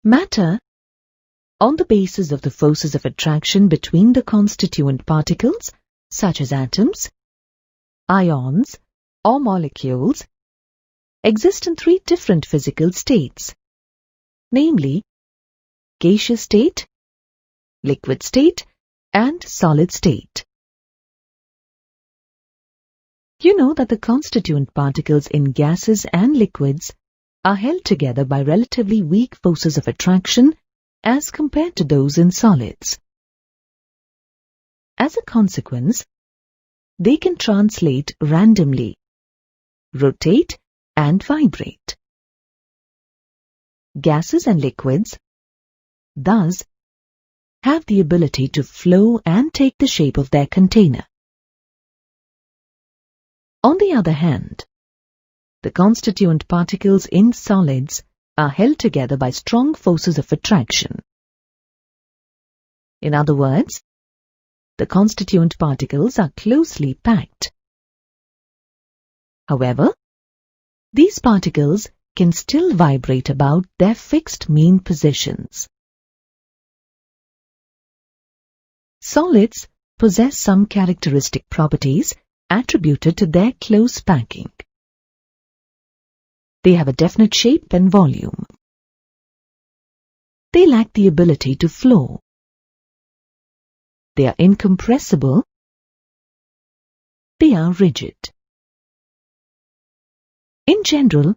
Matter, on the basis of the forces of attraction between the constituent particles, such as atoms, ions, or molecules, exist in three different physical states, namely gaseous state, liquid state, and solid state. You know that the constituent particles in gases and liquids are held together by relatively weak forces of attraction as compared to those in solids. As a consequence, they can translate randomly, rotate, and vibrate. Gases and liquids, thus, have the ability to flow and take the shape of their container. On the other hand, the constituent particles in solids are held together by strong forces of attraction. In other words, the constituent particles are closely packed. However, these particles can still vibrate about their fixed mean positions. Solids possess some characteristic properties attributed to their close packing. They have a definite shape and volume. They lack the ability to flow. They are incompressible. They are rigid. In general,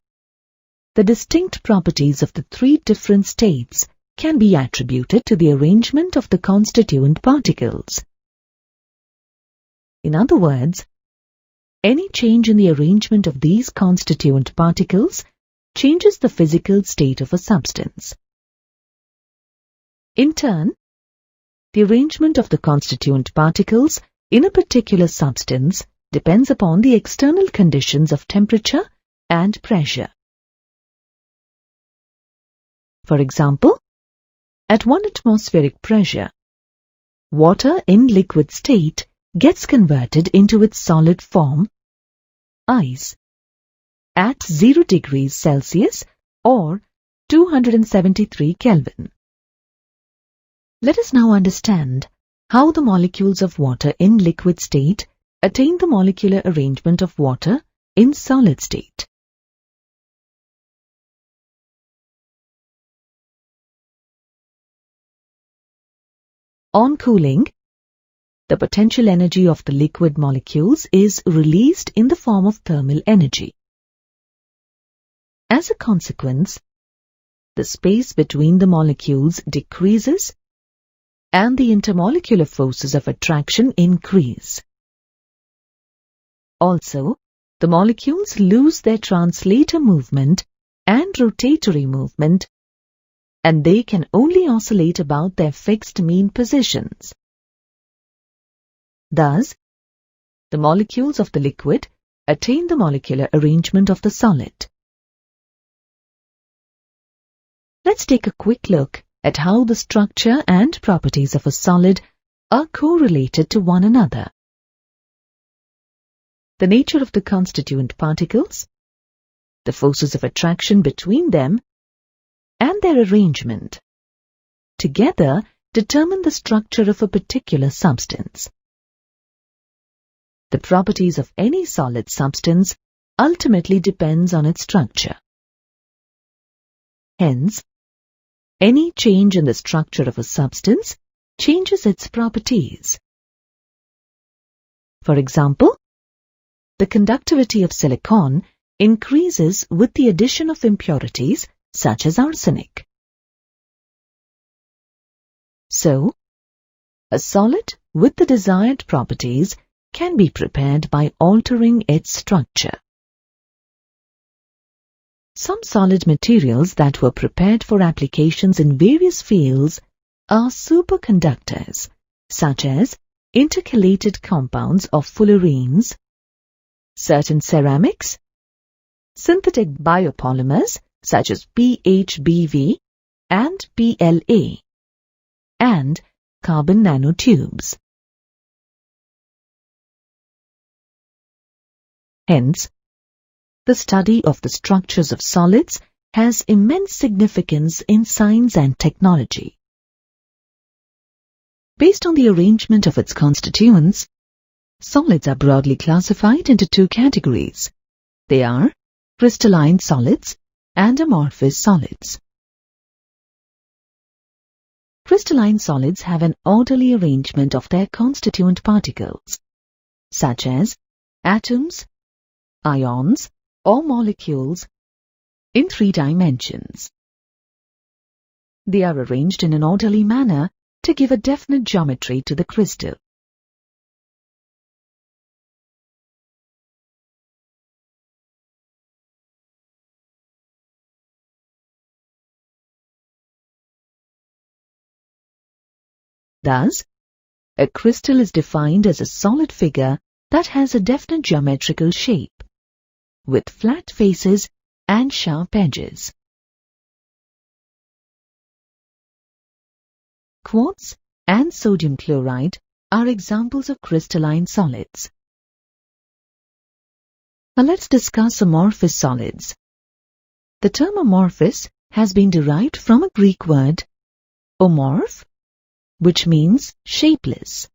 the distinct properties of the three different states can be attributed to the arrangement of the constituent particles. In other words, any change in the arrangement of these constituent particles changes the physical state of a substance. In turn, the arrangement of the constituent particles in a particular substance depends upon the external conditions of temperature and pressure. For example, at 1 atmospheric pressure, water in liquid state gets converted into its solid form, ice, at 0 degrees Celsius or 273 Kelvin. Let us now understand how the molecules of water in liquid state attain the molecular arrangement of water in solid state. On cooling, the potential energy of the liquid molecules is released in the form of thermal energy. As a consequence, the space between the molecules decreases and the intermolecular forces of attraction increase. Also, the molecules lose their translator movement and rotatory movement, and they can only oscillate about their fixed mean positions. Thus, the molecules of the liquid attain the molecular arrangement of the solid. Let's take a quick look at how the structure and properties of a solid are correlated to one another. The nature of the constituent particles, the forces of attraction between them, and their arrangement together determine the structure of a particular substance. The properties of any solid substance ultimately depends on its structure. Hence, any change in the structure of a substance changes its properties. For example, the conductivity of silicon increases with the addition of impurities such as arsenic. So, a solid with the desired properties can be prepared by altering its structure. Some solid materials that were prepared for applications in various fields are superconductors, such as intercalated compounds of fullerenes, certain ceramics, synthetic biopolymers such as PHBV and PLA, and carbon nanotubes. Hence, the study of the structures of solids has immense significance in science and technology. Based on the arrangement of its constituents, solids are broadly classified into two categories. They are crystalline solids and amorphous solids. Crystalline solids have an orderly arrangement of their constituent particles, such as atoms, ions, or molecules, in 3 dimensions. They are arranged in an orderly manner to give a definite geometry to the crystal. Thus, a crystal is defined as a solid figure that has a definite geometrical shape, with flat faces and sharp edges. Quartz and sodium chloride are examples of crystalline solids. Now let's discuss amorphous solids. The term amorphous has been derived from a Greek word, omorph, which means shapeless.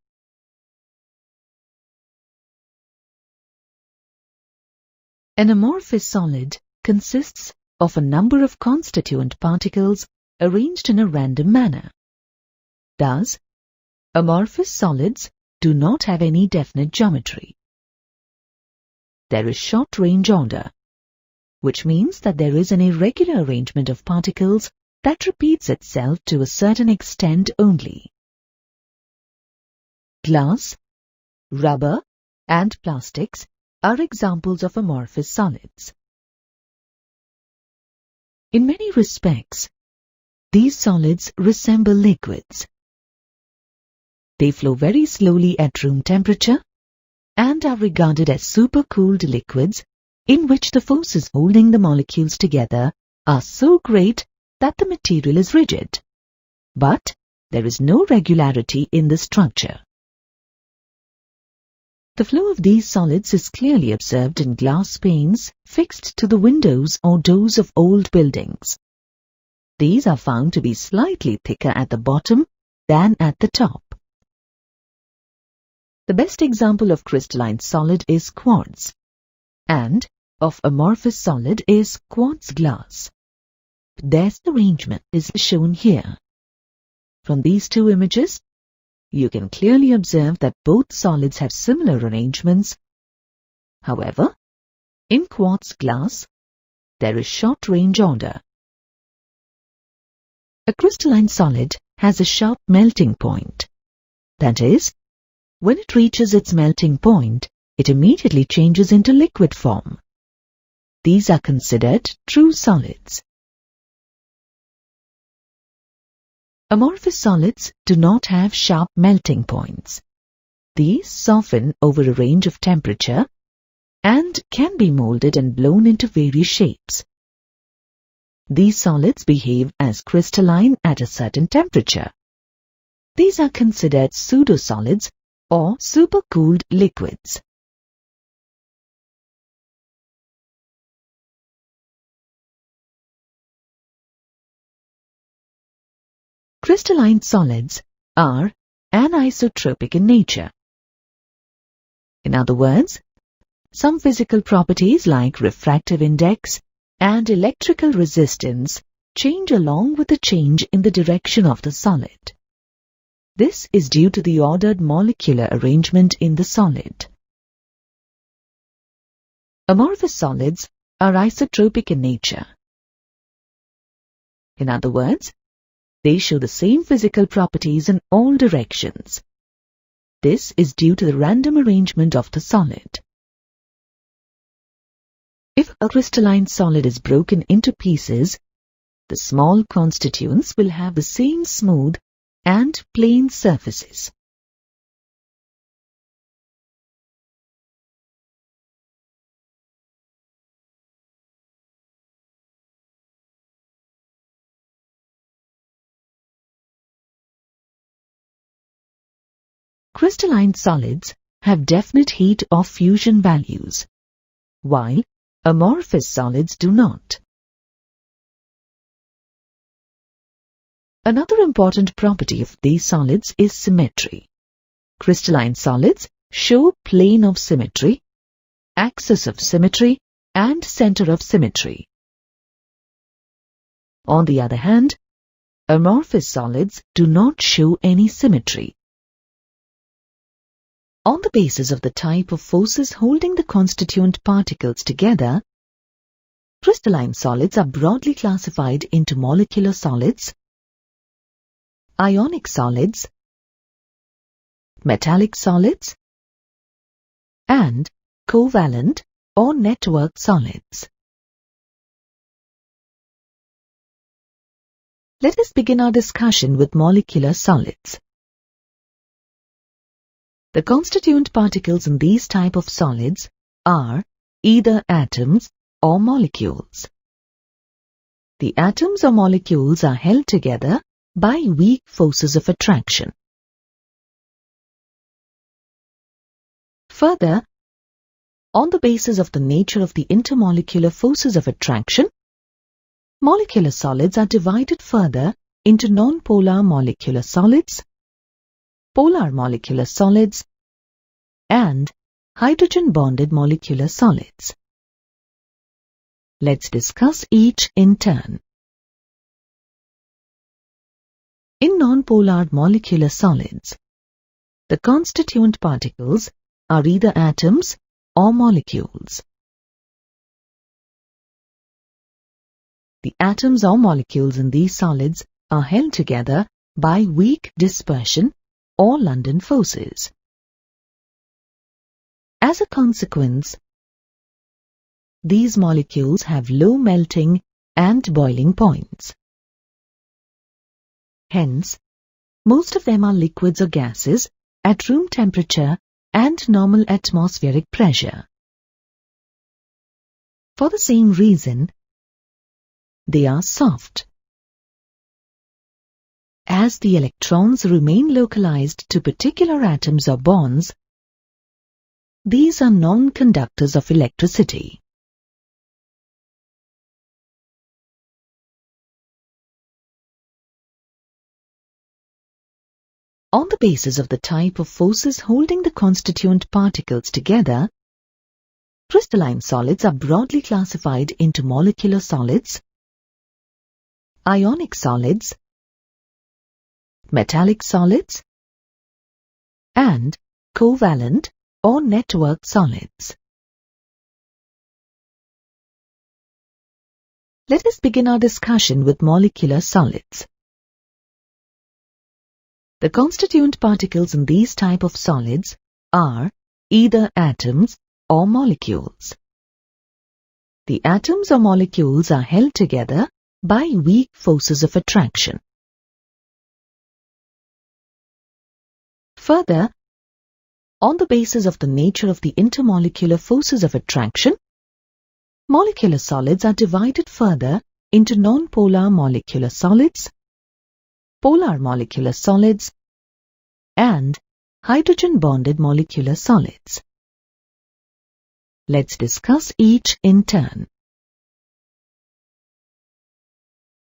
An amorphous solid consists of a number of constituent particles arranged in a random manner. Thus, amorphous solids do not have any definite geometry. There is short-range order, which means that there is an irregular arrangement of particles that repeats itself to a certain extent only. Glass, rubber, and plastics are examples of amorphous solids. In many respects, these solids resemble liquids. They flow very slowly at room temperature and are regarded as supercooled liquids in which the forces holding the molecules together are so great that the material is rigid, but there is no regularity in the structure. The flow of these solids is clearly observed in glass panes fixed to the windows or doors of old buildings. These are found to be slightly thicker at the bottom than at the top. The best example of crystalline solid is quartz, and of amorphous solid is quartz glass. Their arrangement is shown here. From these two images, you can clearly observe that both solids have similar arrangements. However, in quartz glass, there is short-range order. A crystalline solid has a sharp melting point. That is, when it reaches its melting point, it immediately changes into liquid form. These are considered true solids. Amorphous solids do not have sharp melting points. These soften over a range of temperature and can be molded and blown into various shapes. These solids behave as crystalline at a certain temperature. These are considered pseudosolids or supercooled liquids. Crystalline solids are anisotropic in nature. In other words, some physical properties like refractive index and electrical resistance change along with the change in the direction of the solid. This is due to the ordered molecular arrangement in the solid. Amorphous solids are isotropic in nature. In other words, they show the same physical properties in all directions. This is due to the random arrangement of the solid. If a crystalline solid is broken into pieces, the small constituents will have the same smooth and plane surfaces. Crystalline solids have definite heat or fusion values, while amorphous solids do not. Another important property of these solids is symmetry. Crystalline solids show plane of symmetry, axis of symmetry, and center of symmetry. On the other hand, amorphous solids do not show any symmetry. On the basis of the type of forces holding the constituent particles together, crystalline solids are broadly classified into molecular solids, ionic solids, metallic solids, and covalent or network solids. Let us begin our discussion with molecular solids. The constituent particles in these type of solids are either atoms or molecules. The atoms or molecules are held together by weak forces of attraction. Further, on the basis of the nature of the intermolecular forces of attraction, molecular solids are divided further into non-polar molecular solids, polar molecular solids, and hydrogen-bonded molecular solids. Let's discuss each in turn. In non-polar molecular solids, the constituent particles are either atoms or molecules. The atoms or molecules in these solids are held together by weak dispersion or London forces. As a consequence, these molecules have low melting and boiling points. Hence, most of them are liquids or gases at room temperature and normal atmospheric pressure. For the same reason, they are soft. As the electrons remain localized to particular atoms or bonds, these are non-conductors of electricity. On the basis of the type of forces holding the constituent particles together, crystalline solids are broadly classified into molecular solids, ionic solids, metallic solids, and covalent or network solids. Let us begin our discussion with molecular solids. The constituent particles in these type of solids are either atoms or molecules. The atoms or molecules are held together by weak forces of attraction. Further, on the basis of the nature of the intermolecular forces of attraction, molecular solids are divided further into non-polar molecular solids, polar molecular solids, and hydrogen-bonded molecular solids. Let's discuss each in turn.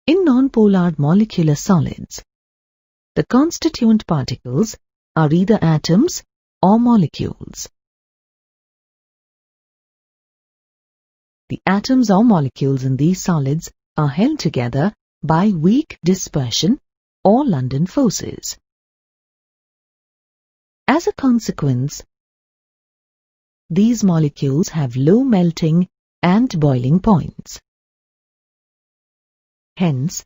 In non-polar molecular solids, the constituent particles are either atoms or molecules. The atoms or molecules in these solids are held together by weak dispersion or London forces. As a consequence, these molecules have low melting and boiling points. Hence,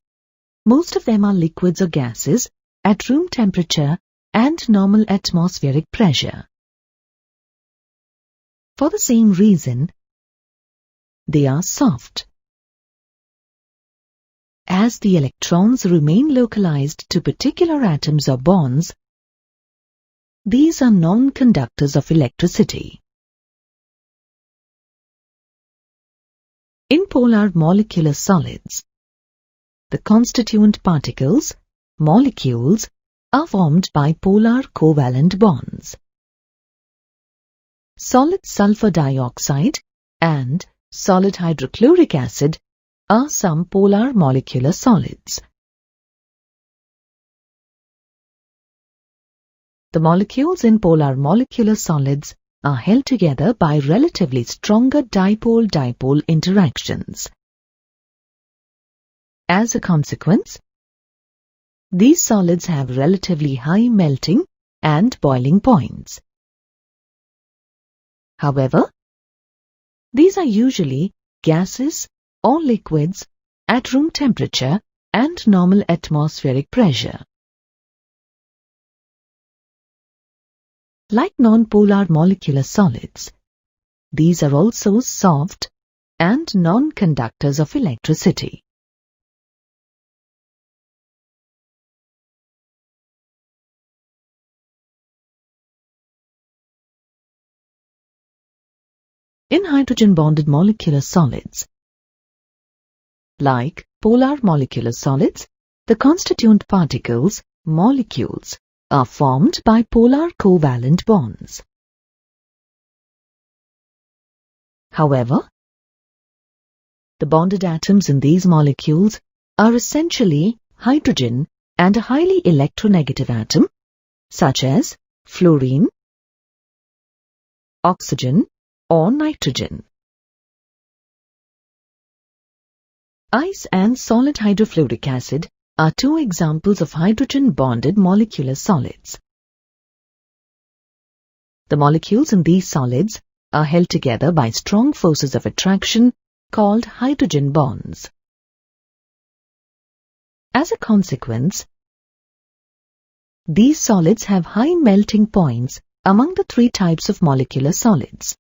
most of them are liquids or gases at room temperature and normal atmospheric pressure. For the same reason, they are soft. As the electrons remain localized to particular atoms or bonds, these are non-conductors of electricity. In polar molecular solids, the constituent particles, molecules, are formed by polar covalent bonds. Solid sulfur dioxide and solid hydrochloric acid are some polar molecular solids. The molecules in polar molecular solids are held together by relatively stronger dipole-dipole interactions. As a consequence, these solids have relatively high melting and boiling points. However, these are usually gases or liquids at room temperature and normal atmospheric pressure. Like non-polar molecular solids, these are also soft and non-conductors of electricity. In hydrogen-bonded molecular solids, like polar molecular solids, the constituent particles, molecules, are formed by polar covalent bonds. However, the bonded atoms in these molecules are essentially hydrogen and a highly electronegative atom, such as fluorine, oxygen, or nitrogen. Ice and solid hydrofluoric acid are two examples of hydrogen-bonded molecular solids. The molecules in these solids are held together by strong forces of attraction called hydrogen bonds. As a consequence, these solids have high melting points among the three types of molecular solids.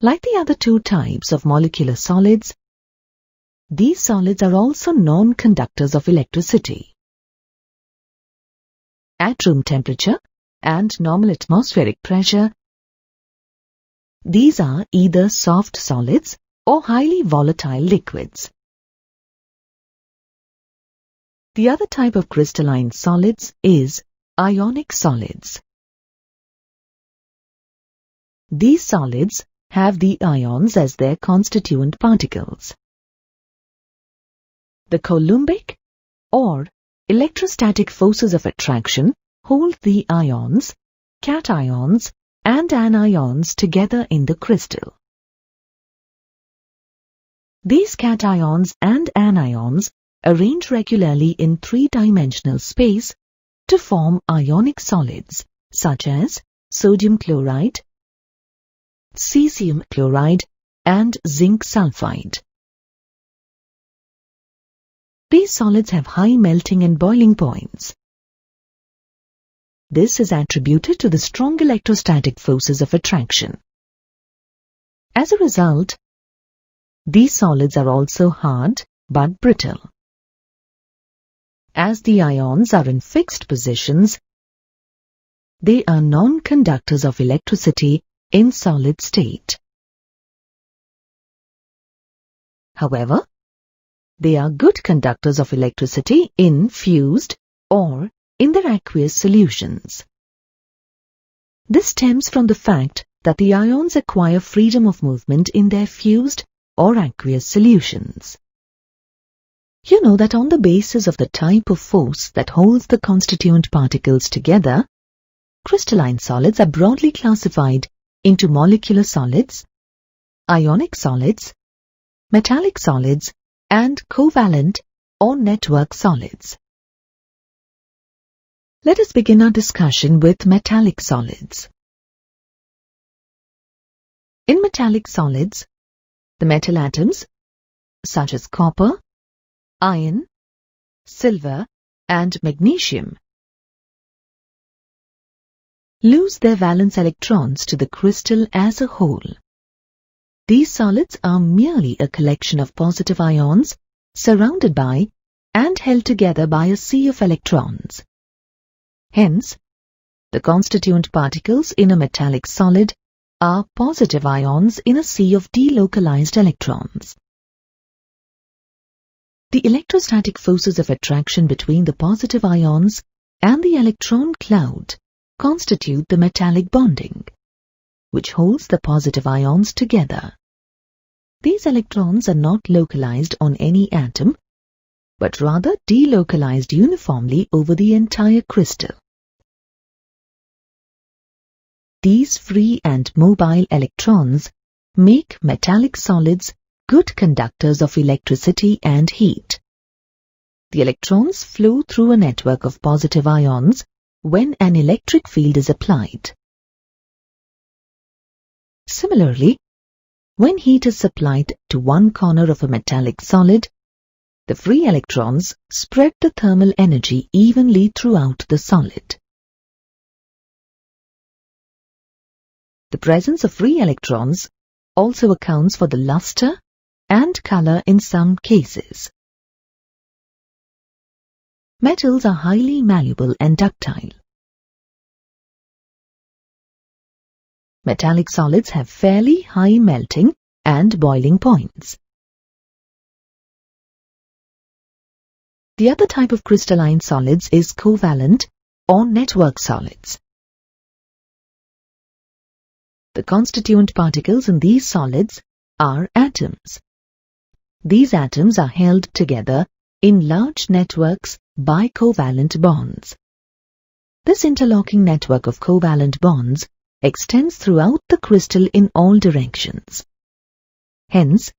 Like the other two types of molecular solids, these solids are also non-conductors of electricity. At room temperature and normal atmospheric pressure, these are either soft solids or highly volatile liquids. The other type of crystalline solids is ionic solids. These solids have the ions as their constituent particles. The Coulombic or electrostatic forces of attraction hold the ions, cations, and anions together in the crystal. These cations and anions arrange regularly in three-dimensional space to form ionic solids such as sodium chloride, cesium chloride, and zinc sulfide. These solids have high melting and boiling points. This is attributed to the strong electrostatic forces of attraction. As a result, these solids are also hard but brittle. As the ions are in fixed positions, they are non-conductors of electricity in solid state. However, they are good conductors of electricity in fused or in their aqueous solutions. This stems from the fact that the ions acquire freedom of movement in their fused or aqueous solutions. You know that on the basis of the type of force that holds the constituent particles together, crystalline solids are broadly classified into molecular solids, ionic solids, metallic solids, and covalent or network solids. Let us begin our discussion with metallic solids. In metallic solids, the metal atoms, such as copper, iron, silver, and magnesium, lose their valence electrons to the crystal as a whole. These solids are merely a collection of positive ions surrounded by and held together by a sea of electrons. Hence, the constituent particles in a metallic solid are positive ions in a sea of delocalized electrons. The electrostatic forces of attraction between the positive ions and the electron cloud constitute the metallic bonding, which holds the positive ions together. These electrons are not localized on any atom, but rather delocalized uniformly over the entire crystal. These free and mobile electrons make metallic solids good conductors of electricity and heat. The electrons flow through a network of positive ions when an electric field is applied. Similarly, when heat is supplied to one corner of a metallic solid, the free electrons spread the thermal energy evenly throughout the solid. The presence of free electrons also accounts for the luster and color in some cases. Metals are highly malleable and ductile. Metallic solids have fairly high melting and boiling points. The other type of crystalline solids is covalent or network solids. The constituent particles in these solids are atoms. These atoms are held together in large networks by covalent bonds. This interlocking network of covalent bonds extends throughout the crystal in all directions. Hence,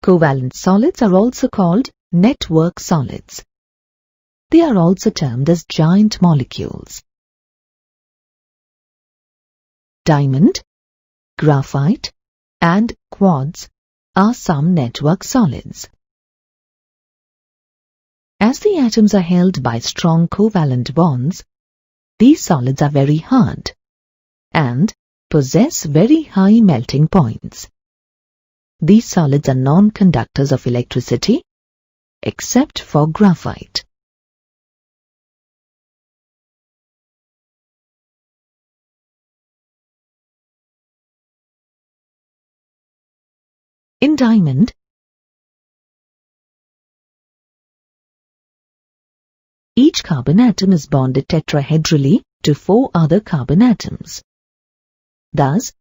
covalent solids are also called network solids. They are also termed as giant molecules. Diamond, graphite, and quartz are some network solids. As the atoms are held by strong covalent bonds, these solids are very hard and possess very high melting points. These solids are non-conductors of electricity, except for graphite. In diamond, each carbon atom is bonded tetrahedrally to 4 other carbon atoms. Thus,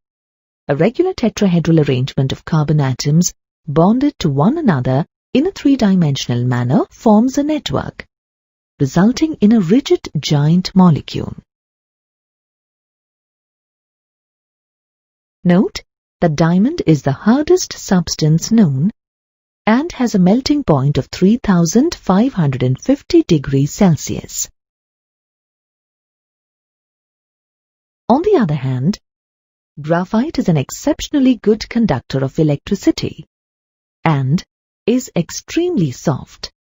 a regular tetrahedral arrangement of carbon atoms bonded to one another in a 3-dimensional manner forms a network, resulting in a rigid giant molecule. Note that diamond is the hardest substance known and has a melting point of 3550 degrees Celsius. On the other hand, graphite is an exceptionally good conductor of electricity and is extremely soft.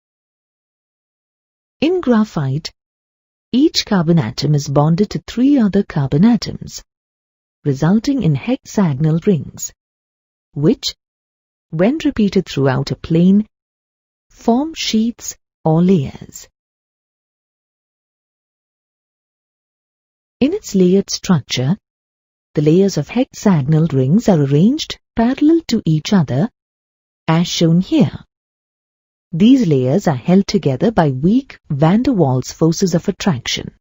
In graphite, each carbon atom is bonded to 3 other carbon atoms, resulting in hexagonal rings, which, when repeated throughout a plane, form sheaths or layers. In its layered structure, the layers of hexagonal rings are arranged parallel to each other, as shown here. These layers are held together by weak van der Waals forces of attraction.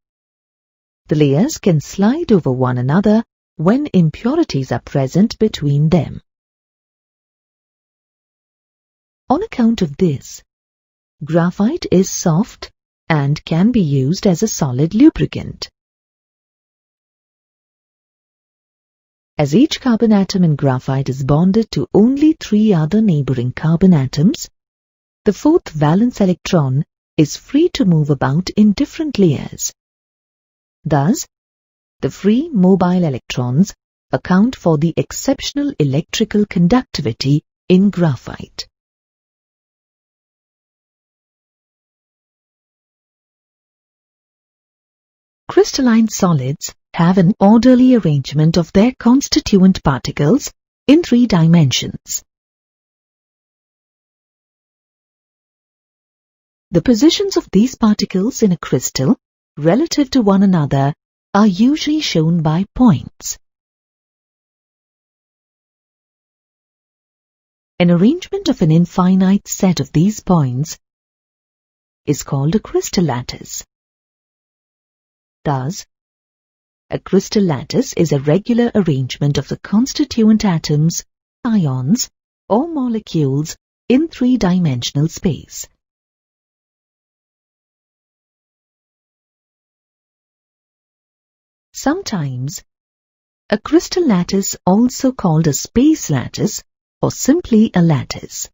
The layers can slide over one another when impurities are present between them. On account of this, graphite is soft and can be used as a solid lubricant. As each carbon atom in graphite is bonded to only 3 other neighboring carbon atoms, the 4th valence electron is free to move about in different layers. Thus, the free mobile electrons account for the exceptional electrical conductivity in graphite. Crystalline solids have an orderly arrangement of their constituent particles in 3 dimensions. The positions of these particles in a crystal relative to one another are usually shown by points. An arrangement of an infinite set of these points is called a crystal lattice. Thus, a crystal lattice is a regular arrangement of the constituent atoms, ions, or molecules in 3-dimensional space. Sometimes, a crystal lattice, also called a space lattice or simply a lattice.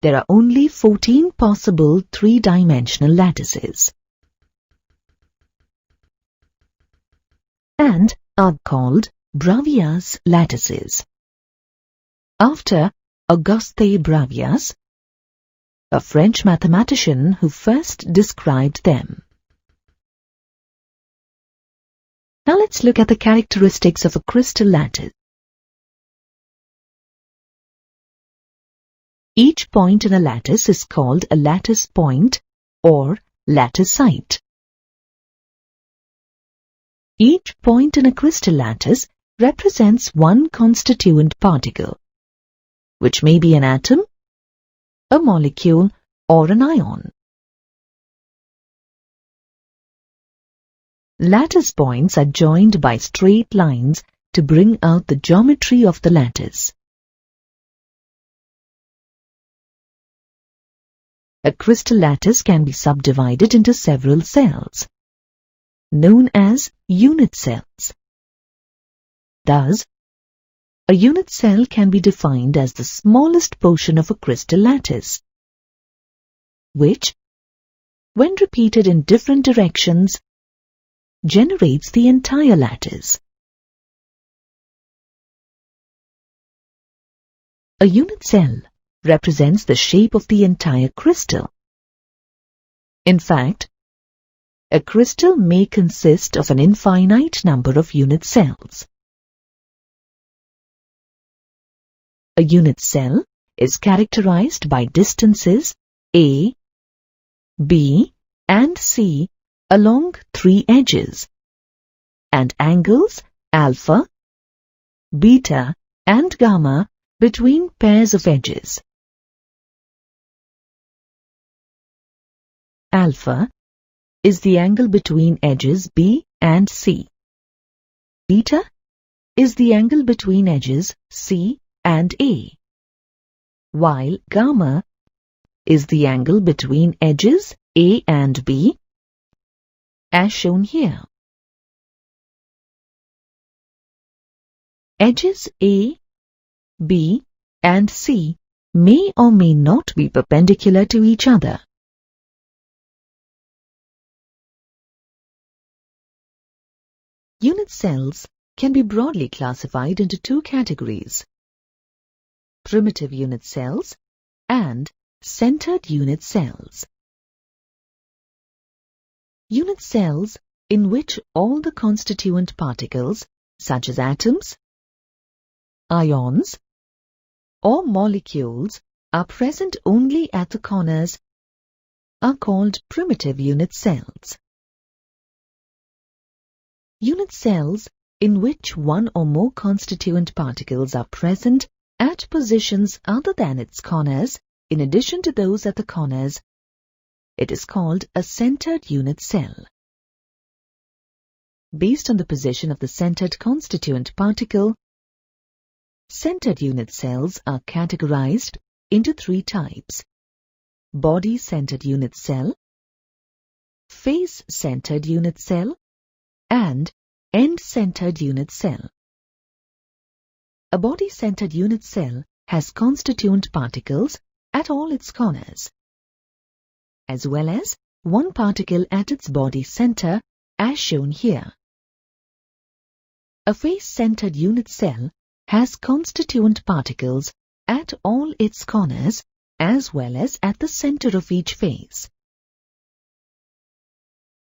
There are only 14 possible three-dimensional lattices and are called Bravais lattices, after Auguste Bravais, a French mathematician who first described them. Now let's look at the characteristics of a crystal lattice. Each point in a lattice is called a lattice point or lattice site. Each point in a crystal lattice represents one constituent particle, which may be an atom, a molecule, or an ion. Lattice points are joined by straight lines to bring out the geometry of the lattice. A crystal lattice can be subdivided into several cells, known as unit cells. Thus, a unit cell can be defined as the smallest portion of a crystal lattice, which, when repeated in different directions, generates the entire lattice. A unit cell represents the shape of the entire crystal. In fact, a crystal may consist of an infinite number of unit cells. A unit cell is characterized by distances A, B, and C along three edges, and angles alpha, beta, and gamma between pairs of edges. Alpha is the angle between edges B and C. Beta is the angle between edges C and A, while gamma is the angle between edges A and B, as shown here. Edges A, B, and C may or may not be perpendicular to each other. Unit cells can be broadly classified into two categories: primitive unit cells and centered unit cells. Unit cells in which all the constituent particles, such as atoms, ions, or molecules, are present only at the corners, are called primitive unit cells. Unit cells in which one or more constituent particles are present at positions other than its corners, in addition to those at the corners, it is called a centered unit cell. Based on the position of the centered constituent particle, centered unit cells are categorized into three types: body-centered unit cell, face-centered unit cell, and end-centered unit cell. A body-centered unit cell has constituent particles at all its corners, as well as one particle at its body center, as shown here. A face-centered unit cell has constituent particles at all its corners, as well as at the center of each face.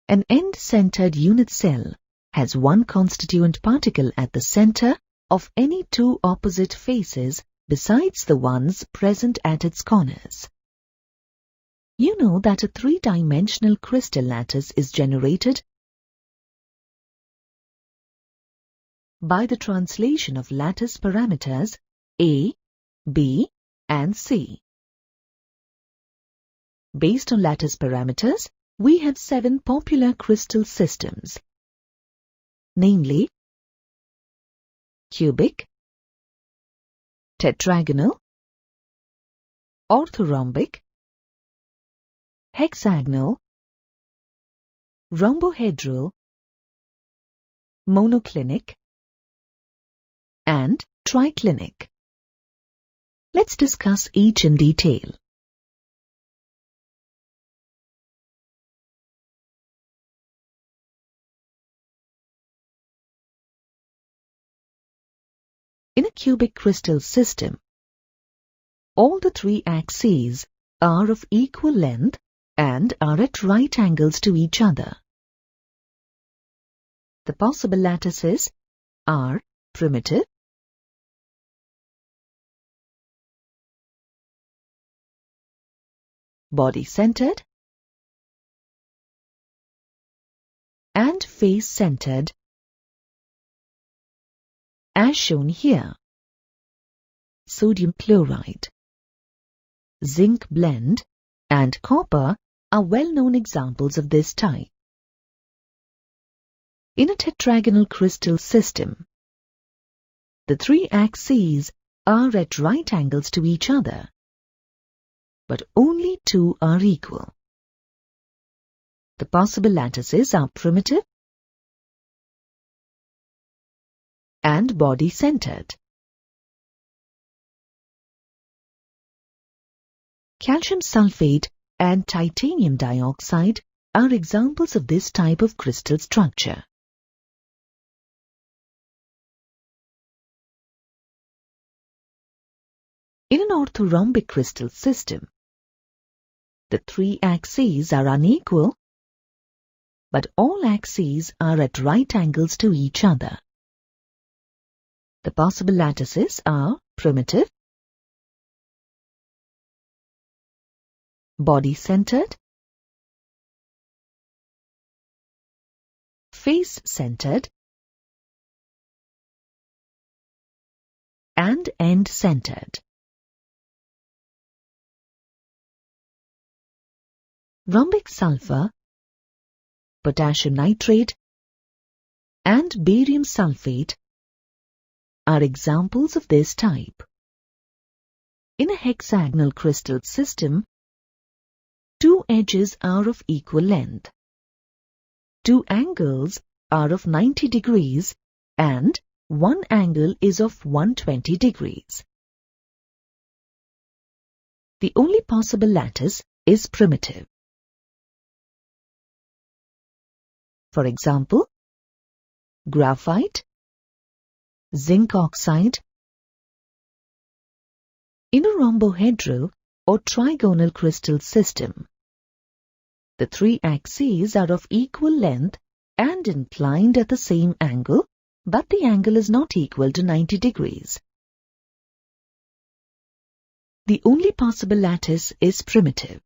An end-centered unit cell has one constituent particle at the center of any two opposite faces besides the ones present at its corners. You know that a three-dimensional crystal lattice is generated by the translation of lattice parameters A, B, and C. Based on lattice parameters, we have 7 popular crystal systems, namely cubic, tetragonal, orthorhombic, hexagonal, rhombohedral, monoclinic, and triclinic. Let's discuss each in detail. In a cubic crystal system, all the three axes are of equal length and are at right angles to each other. The possible lattices are primitive, body-centered, and face-centered, as shown here. Sodium chloride, zinc blende, and copper are well-known examples of this type. In a tetragonal crystal system, the three axes are at right angles to each other, but only two are equal. The possible lattices are primitive and body-centered. Calcium sulfate and titanium dioxide are examples of this type of crystal structure. In an orthorhombic crystal system, the three axes are unequal, but all axes are at right angles to each other. The possible lattices are primitive, body-centered, face-centered, and end-centered. Rhombic sulfur, potassium nitrate, and barium sulfate are examples of this type. In a hexagonal crystal system, two edges are of equal length. Two angles are of 90 degrees and one angle is of 120 degrees. The only possible lattice is primitive. For example, graphite, zinc oxide. In a rhombohedral or trigonal crystal system, the three axes are of equal length and inclined at the same angle, but the angle is not equal to 90 degrees. The only possible lattice is primitive.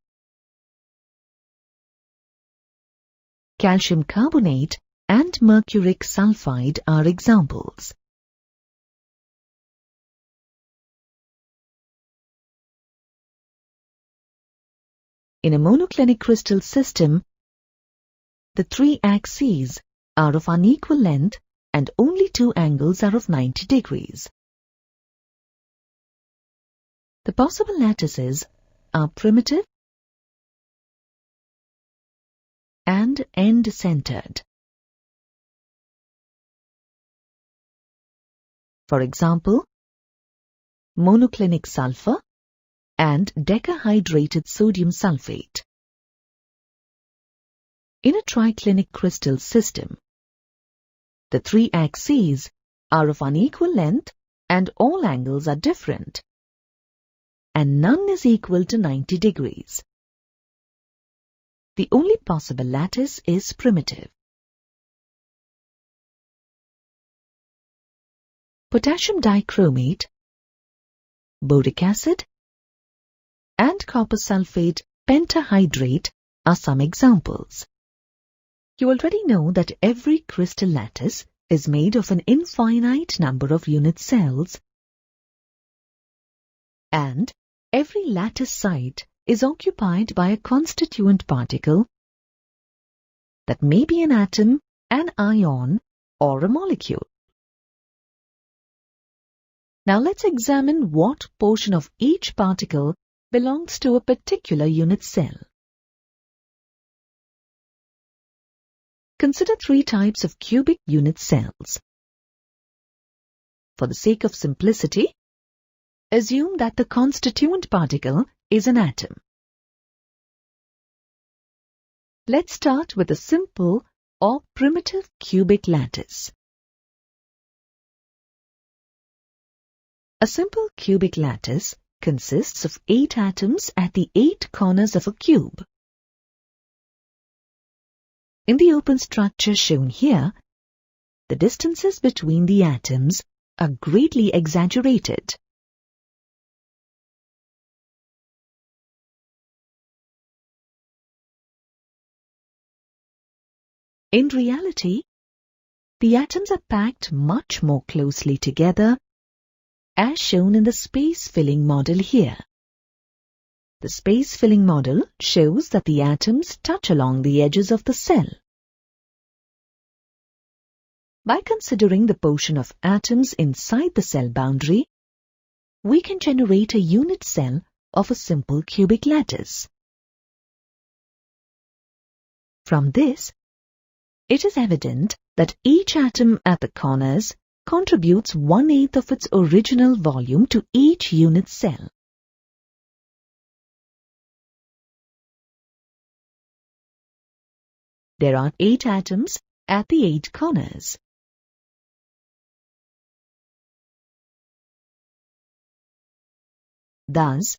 Calcium carbonate and mercuric sulfide are examples. In a monoclinic crystal system, the three axes are of unequal length and only two angles are of 90 degrees. The possible lattices are primitive and end-centered. For example, monoclinic sulfur and decahydrated sodium sulfate. In a triclinic crystal system, the three axes are of unequal length and all angles are different, and none is equal to 90 degrees. The only possible lattice is primitive. Potassium dichromate, boric acid, and copper sulfate pentahydrate are some examples. You already know that every crystal lattice is made of an infinite number of unit cells, and every lattice site is occupied by a constituent particle that may be an atom, an ion, or a molecule. Now let's examine what portion of each particle belongs to a particular unit cell. Consider three types of cubic unit cells. For the sake of simplicity, assume that the constituent particle is an atom. Let's start with a simple or primitive cubic lattice. A simple cubic lattice consists of 8 atoms at the 8 corners of a cube. In the open structure shown here, the distances between the atoms are greatly exaggerated. In reality, the atoms are packed much more closely together, as shown in the space-filling model here. The space-filling model shows that the atoms touch along the edges of the cell. By considering the portion of atoms inside the cell boundary, we can generate a unit cell of a simple cubic lattice. From this, it is evident that each atom at the corners contributes 1/8 of its original volume to each unit cell. There are 8 atoms at the 8 corners. Thus,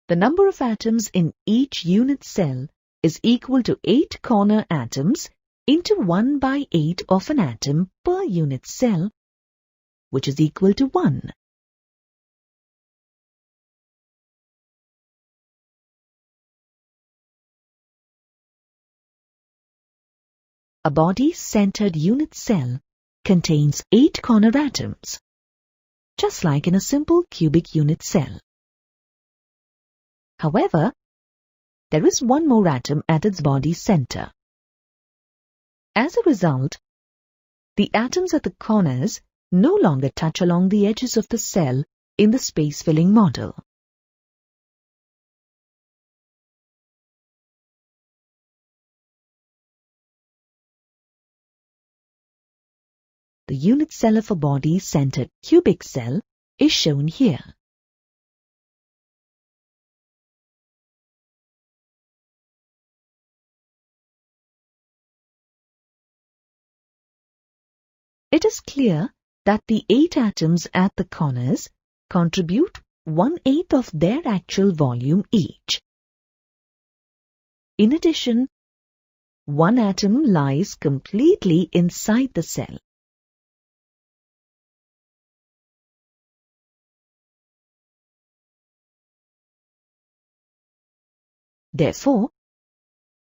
the number of atoms in each unit cell is equal to 8 corner atoms into 1/8 of an atom per unit cell, which is equal to 1. A body-centered unit cell contains 8 corner atoms, just like in a simple cubic unit cell. However, there is one more atom at its body center. As a result, the atoms at the corners no longer touch along the edges of the cell in the space-filling model. The unit cell of a body-centered cubic cell is shown here. It is clear that the 8 atoms at the corners contribute 1/8 of their actual volume each. In addition, one atom lies completely inside the cell. Therefore,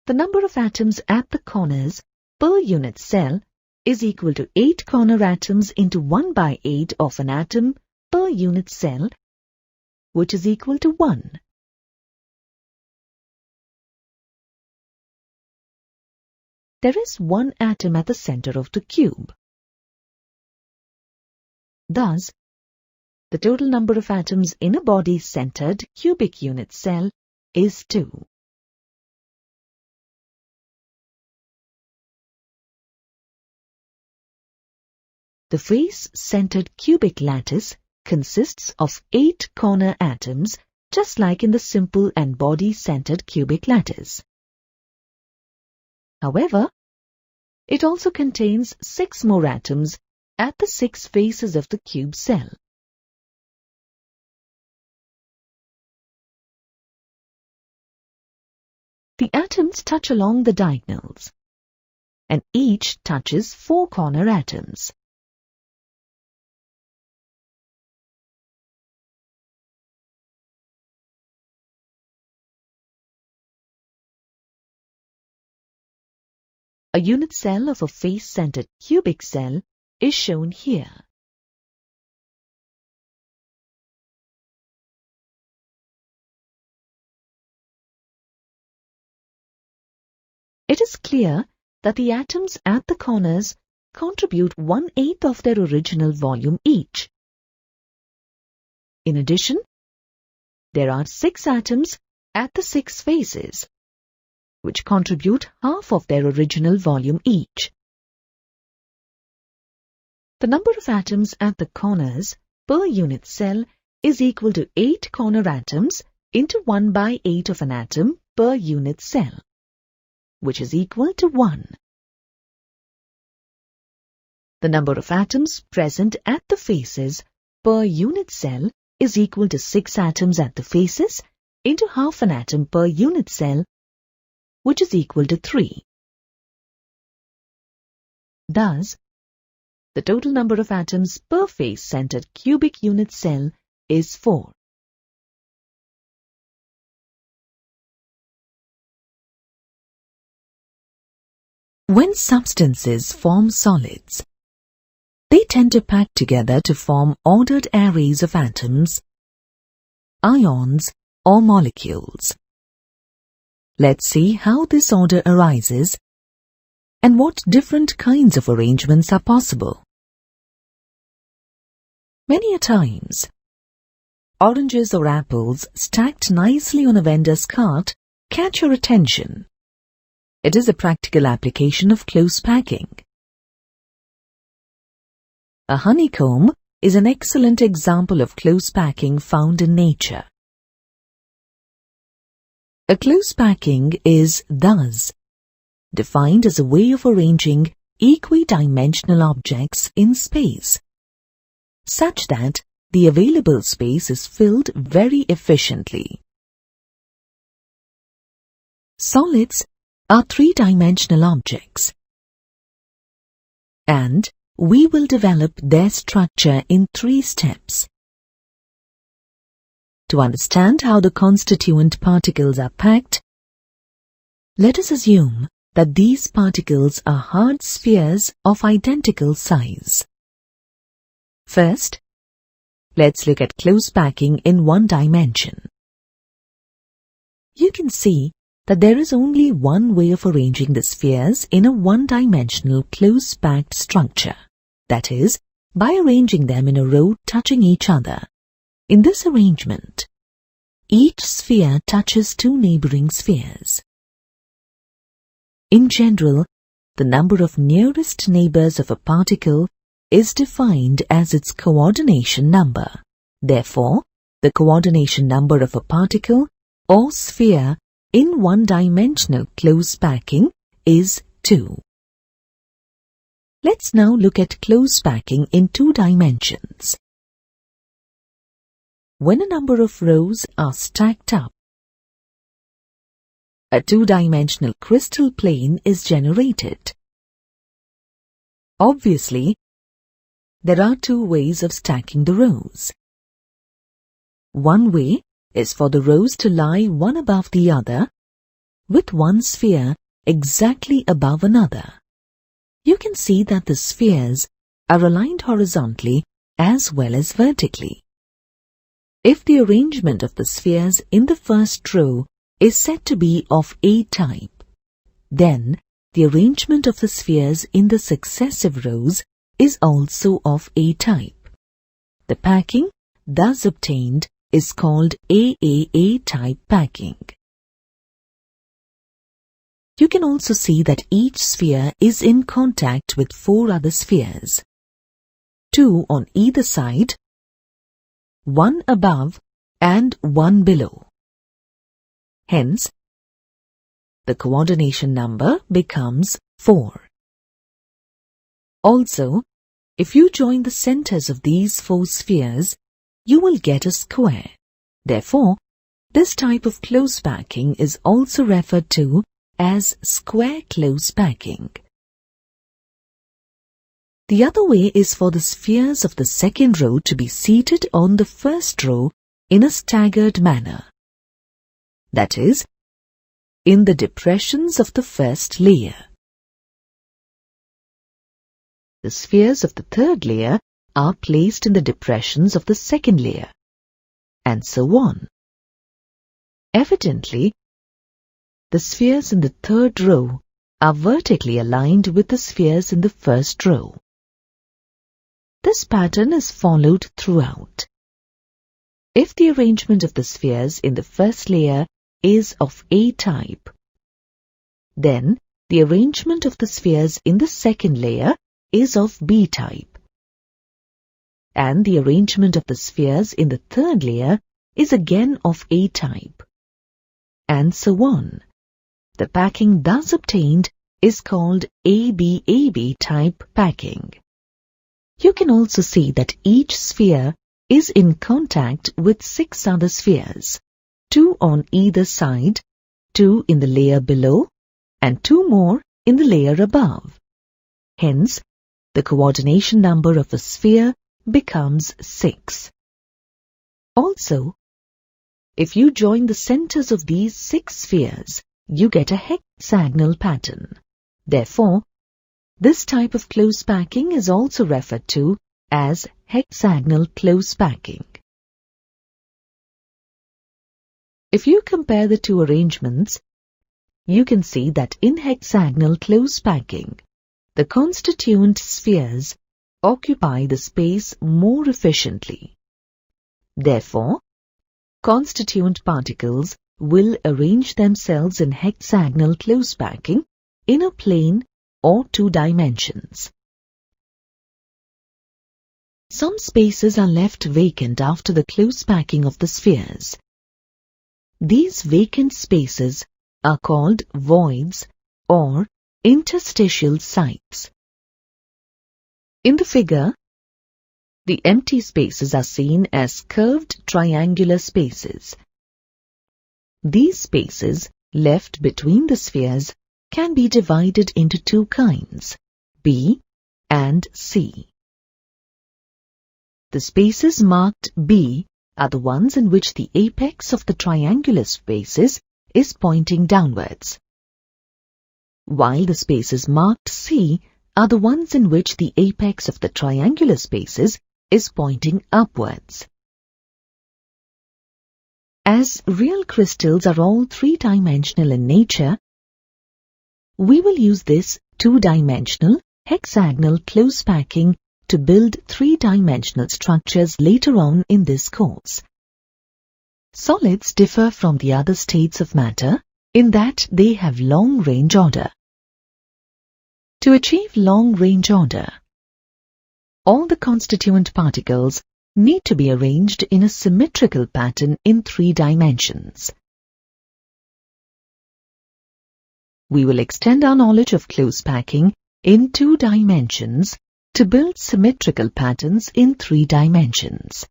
the number of atoms at the corners per unit cell is equal to 8 corner atoms into 1/8 of an atom per unit cell, which is equal to 1. There is one atom at the center of the cube. Thus, the total number of atoms in a body-centered cubic unit cell is 2. The face-centered cubic lattice consists of 8 corner atoms, just like in the simple and body-centered cubic lattice. However, it also contains 6 more atoms at the 6 faces of the cube cell. The atoms touch along the diagonals, and each touches 4 corner atoms. A unit cell of a face-centered cubic cell is shown here. It is clear that the atoms at the corners contribute 1/8 of their original volume each. In addition, there are 6 atoms at the 6 faces, which contribute half of their original volume each. The number of atoms at the corners per unit cell is equal to 8 corner atoms into 1/8 of an atom per unit cell, which is equal to 1. The number of atoms present at the faces per unit cell is equal to 6 atoms at the faces into half an atom per unit cell, which is equal to 3. Thus, the total number of atoms per face-centered cubic unit cell is 4. When substances form solids, they tend to pack together to form ordered arrays of atoms, ions, or molecules. Let's see how this order arises and what different kinds of arrangements are possible. Many a times, oranges or apples stacked nicely on a vendor's cart catch your attention. It is a practical application of close packing. A honeycomb is an excellent example of close packing found in nature. A close packing is thus defined as a way of arranging equidimensional objects in space, such that the available space is filled very efficiently. Solids are three-dimensional objects, and we will develop their structure in 3 steps. To understand how the constituent particles are packed, let us assume that these particles are hard spheres of identical size. First, let's look at close packing in 1 dimension. You can see that there is only one way of arranging the spheres in a 1-dimensional close-packed structure, that is, by arranging them in a row touching each other. In this arrangement, each sphere touches 2 neighboring spheres. In general, the number of nearest neighbors of a particle is defined as its coordination number. Therefore, the coordination number of a particle or sphere in 1-dimensional close packing is 2. Let's now look at close packing in 2 dimensions. When a number of rows are stacked up, a 2-dimensional crystal plane is generated. Obviously, there are 2 ways of stacking the rows. One way is for the rows to lie one above the other, with one sphere exactly above another. You can see that the spheres are aligned horizontally as well as vertically. If the arrangement of the spheres in the first row is said to be of A type, then the arrangement of the spheres in the successive rows is also of A type. The packing thus obtained is called AAA type packing. You can also see that each sphere is in contact with 4 other spheres, 2 on either side, 1 above and 1 below. Hence, the coordination number becomes 4. Also, if you join the centers of these 4 spheres, you will get a square. Therefore, this type of close packing is also referred to as square close packing. The other way is for the spheres of the second row to be seated on the first row in a staggered manner. That is, in the depressions of the first layer. The spheres of the third layer are placed in the depressions of the second layer, and so on. Evidently, the spheres in the third row are vertically aligned with the spheres in the first row. This pattern is followed throughout. If the arrangement of the spheres in the first layer is of A type, then the arrangement of the spheres in the second layer is of B type, and the arrangement of the spheres in the third layer is again of A type, and so on. The packing thus obtained is called ABAB type packing. You can also see that each sphere is in contact with 6 other spheres, 2 on either side, 2 in the layer below, and 2 more in the layer above. Hence, the coordination number of a sphere becomes 6. Also, if you join the centers of these 6 spheres, you get a hexagonal pattern. Therefore, this type of close packing is also referred to as hexagonal close packing. If you compare the two arrangements, you can see that in hexagonal close packing, the constituent spheres occupy the space more efficiently. Therefore, constituent particles will arrange themselves in hexagonal close packing in a plane or 2 dimensions. Some spaces are left vacant after the close packing of the spheres. These vacant spaces are called voids or interstitial sites. In the figure, the empty spaces are seen as curved triangular spaces. These spaces left between the spheres can be divided into 2 kinds, B and C. The spaces marked B are the ones in which the apex of the triangular spaces is pointing downwards, while the spaces marked C are the ones in which the apex of the triangular spaces is pointing upwards. As real crystals are all 3-dimensional in nature, we will use this 2-dimensional hexagonal close packing to build 3-dimensional structures later on in this course. Solids differ from the other states of matter in that they have long-range order. To achieve long-range order, all the constituent particles need to be arranged in a symmetrical pattern in 3 dimensions. We will extend our knowledge of close packing in 2 dimensions to build symmetrical patterns in 3 dimensions.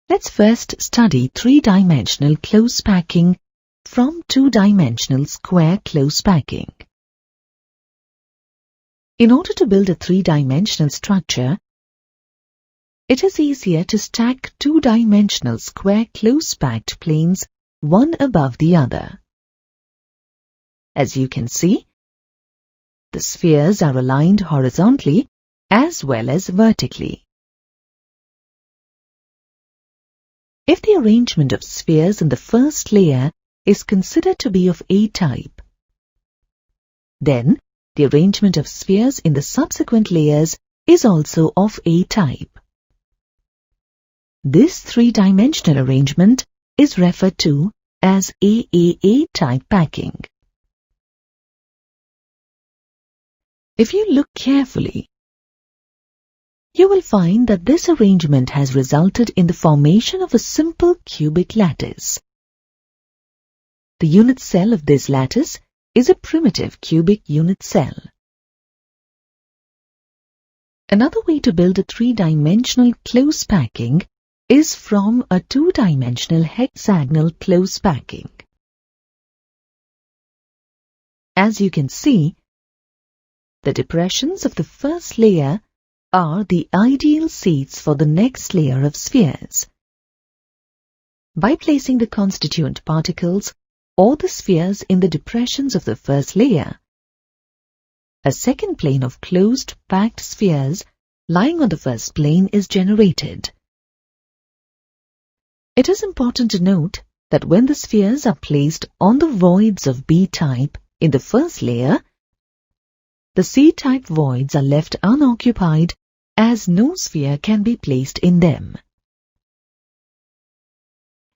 Let's first study 3-dimensional close packing from 2-dimensional square close packing. In order to build a 3-dimensional structure, it is easier to stack 2-dimensional square close-packed planes one above the other. As you can see, the spheres are aligned horizontally as well as vertically. If the arrangement of spheres in the first layer is considered to be of A type, then the arrangement of spheres in the subsequent layers is also of A type. This 3-dimensional arrangement is referred to as AAA type packing. If you look carefully, you will find that this arrangement has resulted in the formation of a simple cubic lattice. The unit cell of this lattice is a primitive cubic unit cell. Another way to build a 3-dimensional close packing is from a 2-dimensional hexagonal close packing. As you can see, the depressions of the first layer are the ideal seats for the next layer of spheres. By placing the constituent particles or the spheres in the depressions of the first layer, a second plane of closed packed spheres lying on the first plane is generated. It is important to note that when the spheres are placed on the voids of B type in the first layer, the C-type voids are left unoccupied as no sphere can be placed in them.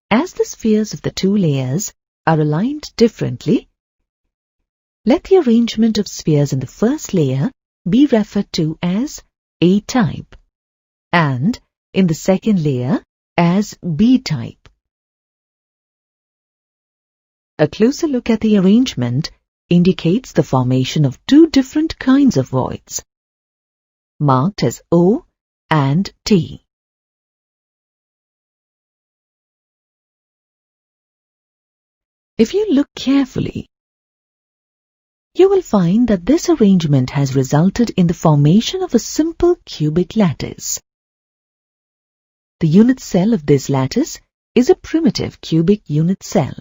As the spheres of the 2 layers are aligned differently, let the arrangement of spheres in the first layer be referred to as A-type and in the second layer as B-type. A closer look at the arrangement indicates the formation of two different kinds of voids, marked as O and T. If you look carefully, you will find that this arrangement has resulted in the formation of a simple cubic lattice. The unit cell of this lattice is a primitive cubic unit cell.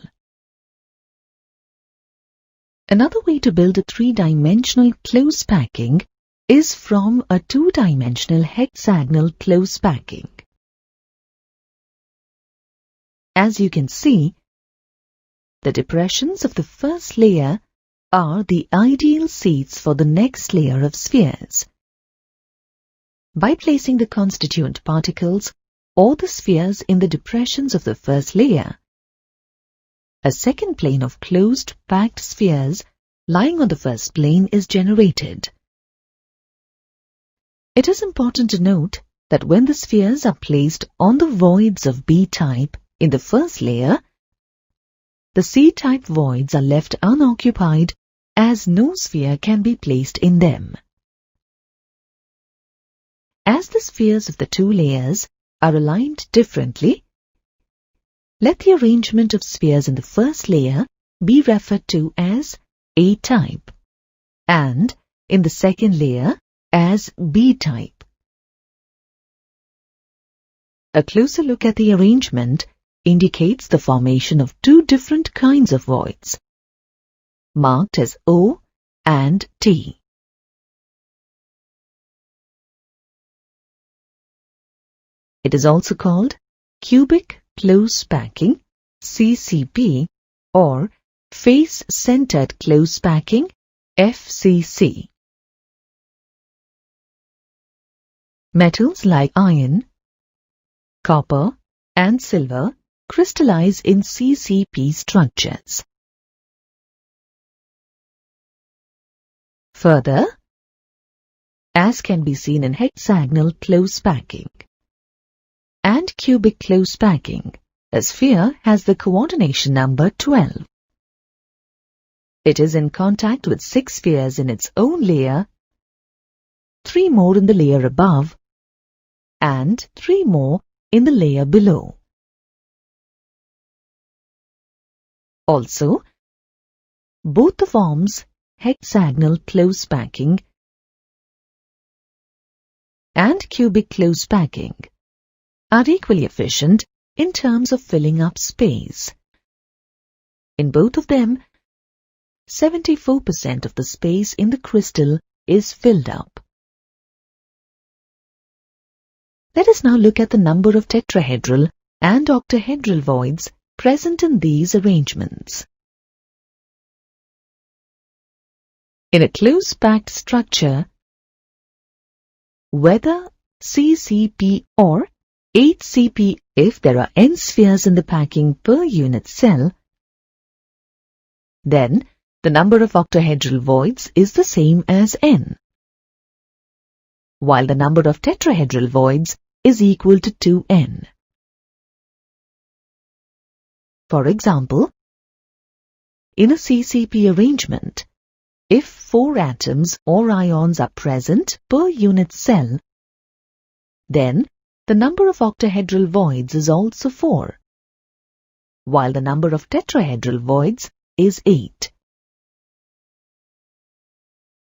Another way to build a three-dimensional close packing is from a two-dimensional hexagonal close packing. As you can see, the depressions of the first layer are the ideal seats for the next layer of spheres. By placing the constituent particles or the spheres in the depressions of the first layer, a second plane of closed packed spheres lying on the first plane is generated. It is important to note that when the spheres are placed on the voids of B-type in the first layer, the C-type voids are left unoccupied as no sphere can be placed in them. As the spheres of the two layers are aligned differently, let the arrangement of spheres in the first layer be referred to as A-type and in the second layer as B-type. A closer look at the arrangement indicates the formation of two different kinds of voids, marked as O and T. It is also called cubic close packing, CCP, or face-centered close packing, FCC. Metals like iron, copper, and silver crystallize in CCP structures. Further, as can be seen in hexagonal close packing and cubic close packing, a sphere has the coordination number 12. It is in contact with 6 spheres in its own layer, 3 more in the layer above, and 3 more in the layer below. Also, both the forms hexagonal close packing and cubic close packing are equally efficient in terms of filling up space. In both of them, 74% of the space in the crystal is filled up. Let us now look at the number of tetrahedral and octahedral voids present in these arrangements. In a close-packed structure, whether CCP or HCP, if there are n spheres in the packing per unit cell, then the number of octahedral voids is the same as n, while the number of tetrahedral voids is equal to 2n. For example, in a CCP arrangement, if 4 atoms or ions are present per unit cell, then the number of octahedral voids is also 4, while the number of tetrahedral voids is 8.